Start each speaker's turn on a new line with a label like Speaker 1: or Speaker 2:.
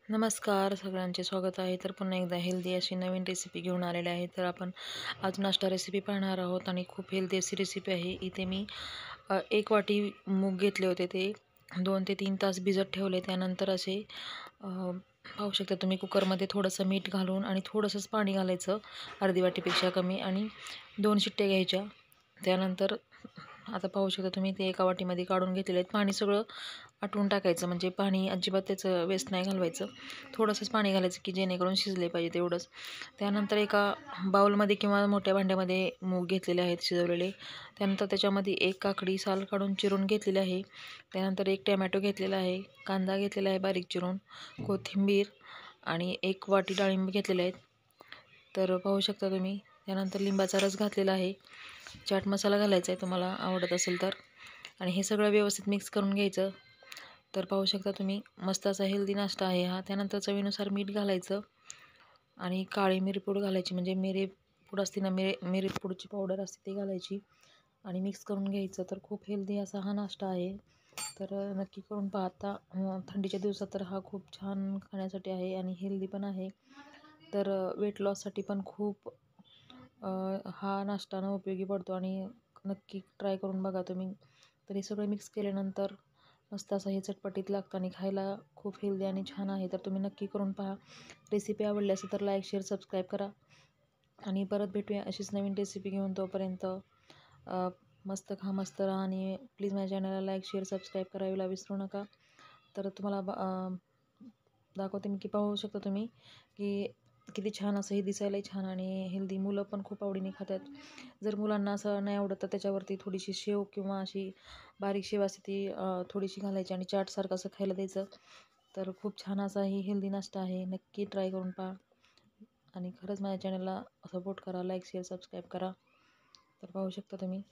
Speaker 1: नमस्कार सगळ्यांचे स्वागत आहे. तर पुन्हा एकदा हेल्दी अशी नवीन रेसिपी घेऊन आलेली आहे. तर आपण आज नाश्ता रेसिपी पाहणार आहोत आणि खूप हेल्दी अशी रेसिपी आहे. इथे मी 1 वाटी मूग घेतले होते, ते 2 ते 3 तास भिजत ठेवले. त्यानंतर असे पाहू शकता तुम्ही कुकरमध्ये थोडंसं मीठ घालून आणि थोडंसंच पाणी घालायचं, अर्धी वाटीपेक्षा कमी, आणि 2 शिट्ट्या घ्यायच्या. त्यानंतर आता पाहू शकता तुम्ही ते एका वाटीमध्ये काढून घेतलेले आहेत. पाणी सगळं आटवून टाकायचं, म्हणजे पाणी अजिबात त्याचं वेस्ट नाही घालवायचं. थोडंसंच पाणी घालायचं की जेणेकरून शिजले पाहिजे तेवढंच. त्यानंतर एका बाउलमध्ये किंवा मोठ्या भांड्यामध्ये मूग घेतलेले आहेत शिजवलेले. त्यानंतर त्याच्यामध्ये 1 काकडी साल काढून चिरून घेतलेली आहे. त्यानंतर 1 टोमॅटो घेतलेला आहे, कांदा घेतलेला आहे बारीक चिरून, कोथिंबीर आणि 1 वाटी डाळिंब घेतलेले आहेत. तर पाहू शकता तुम्ही. त्यानंतर लिंबाचा रस घातलेला आहे. चाट मसाला घालायचा आहे तुम्हाला आवडत असेल तर, आणि हे सगळं व्यवस्थित मिक्स करून घ्यायचं. तर पाहू शकता तुम्ही, मस्त असा हेल्दी नाश्ता आहे हा. त्यानंतर चवीनुसार मीठ घालायचं आणि काळी मिरीपूड घालायची, म्हणजे मिरीपूड असते ना, मिरीपूडची पावडर असते ती घालायची आणि मिक्स करून घ्यायचं. तर खूप हेल्दी असा हा नाश्ता आहे. तर नक्की करून पहा. आता थंडीच्या दिवसात तर हा खूप छान खाण्यासाठी आहे आणि हेल्दी पण आहे. तर वेट लॉससाठी पण खूप हा नाश्ता उपयोगी पडतो आणि नक्की ट्राय करून बघा तुम्ही. तर हे सगळं मिक्स केल्यानंतर मस्त असं हे चटपटीत लागतं आणि खायला खूप हेल्दी आणि छान आहे. तर तुम्ही नक्की करून पहा. रेसिपी आवडली असेल तर लाईक, शेअर, सबस्क्राईब करा आणि परत भेटूया अशीच नवीन रेसिपी घेऊन. तोपर्यंत मस्त खा, मस्त राहा आणि प्लीज माझ्या चॅनलला लाईक, शेअर, सबस्क्राईब करायला विसरू नका. तर तुम्हाला दाखवते मी, की पाहू शकता तुम्ही की किती छान असं हे दिसायलाही छान आणि हेल्दी. मुलं पण खूप आवडीने खातात. जर मुलांना असं नाही आवडत तर त्याच्यावरती थोडीशी शेव किंवा अशी बारीक शेव असते ती थोडीशी घालायची आणि चाटसारखं असं खायला द्यायचं. तर खूप छान असा ही हेल्दी नाश्ता आहे. नक्की ट्राय करून पहा आणि खरंच माझ्या चॅनलला सपोर्ट करा, लाईक, शेअर, सबस्क्राईब करा. तर पाहू शकता तुम्ही.